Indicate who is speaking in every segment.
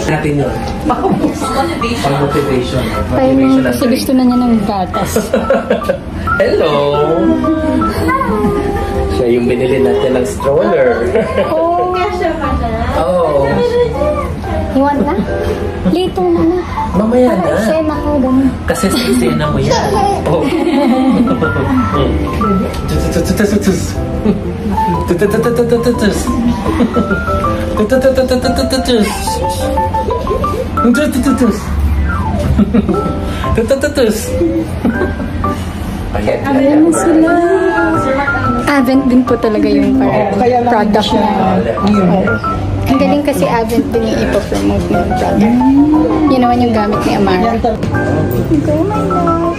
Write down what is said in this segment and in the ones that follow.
Speaker 1: Natin yun. Pang-motivation.
Speaker 2: Motivation na kasi gusto na niya ng gatas.
Speaker 1: Hello! Siya yung binili natin ng stroller.
Speaker 2: Oh!
Speaker 1: Oh!
Speaker 2: You want na? Later na na.
Speaker 1: Mamaya na.
Speaker 2: Sena ko dun.
Speaker 1: Kasi sena mo yan. Oh.
Speaker 2: Ayan na sila. Avent din po talaga yung product niya. Ang galing kasi Avent din yung ipopromote ng product. Yun naman yung gamit ni Amara. Go, my love.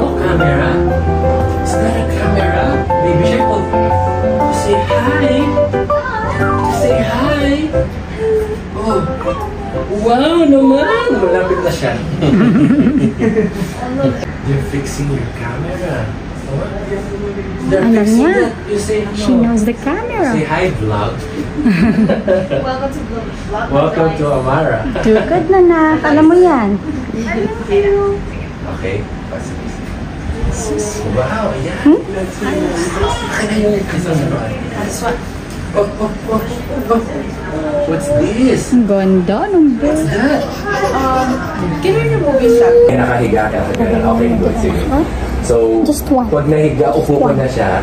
Speaker 1: Oh, camera? Is that a camera? Maybe siya po. Say hi. Say hi. Oh. Wow naman! Malapit na siya. You're fixing your camera. They're
Speaker 2: Alam
Speaker 1: fixing
Speaker 2: niya.
Speaker 1: it. You say hello.
Speaker 2: She knows the camera.
Speaker 1: Say hi, vlog.
Speaker 3: Welcome to vlog.
Speaker 1: Welcome to Amara.
Speaker 2: Do good na na. Alam mo yan.
Speaker 1: Okay. Wow, yeah. Oh. What's this?
Speaker 2: Ang ganda ng
Speaker 1: What's that?
Speaker 3: Can we remove your shot?
Speaker 1: Nakahiga ka sa ganun. Okay, good. Sige. So,
Speaker 2: Just one.
Speaker 1: pag nahiga, upo ko na siya,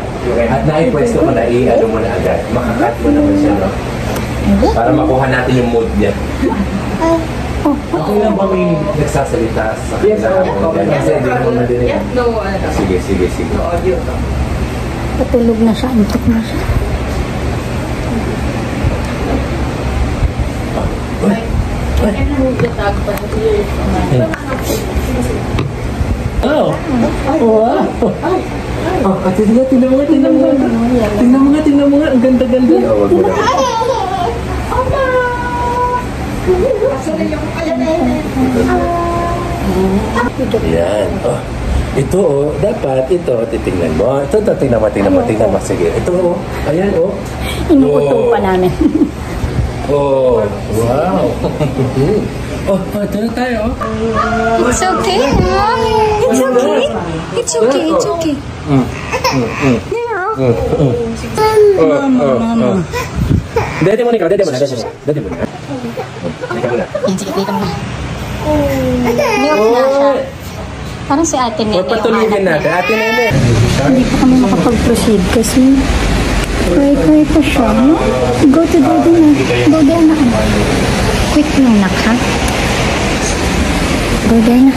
Speaker 1: at naipwesto ko na ano mo na agad, makakat mo naman siya, no? Para makuha natin yung mood niya. Okay lang ba may nagsasalita sa kanila? Kasi hindi naman madinig.
Speaker 3: No,
Speaker 1: Sige.
Speaker 3: no audio.
Speaker 2: Patulog na siya. Antok na siya.
Speaker 3: I can remove the tag, but here is
Speaker 1: Oh! Wow! Oh, tingnan mo nga. Ang ganda-ganda. Oh, wag mo na. Yan. Oh. Ito, oh. Dapat, ito. Titingnan mo. Ito, tingnan mo. Sige. Ito, oh. Ayan, oh.
Speaker 2: Inuuto pa namin.
Speaker 1: Oh, wow. Ito na tayo.
Speaker 2: It's okay, Mom. It's okay. It's okay. It's okay. Mama.
Speaker 1: Dede mo na ikaw. Dede mo na.
Speaker 2: Yan, sige, dito mo na. Milk na siya. Parang si Ate Nene.
Speaker 1: Patulugin natin. Ate Nene.
Speaker 2: Hindi pa kami makapag-proceed kasi try pa siya, no? Go to Dede na. Go there na. Quick lang, nak, ha? Go there na.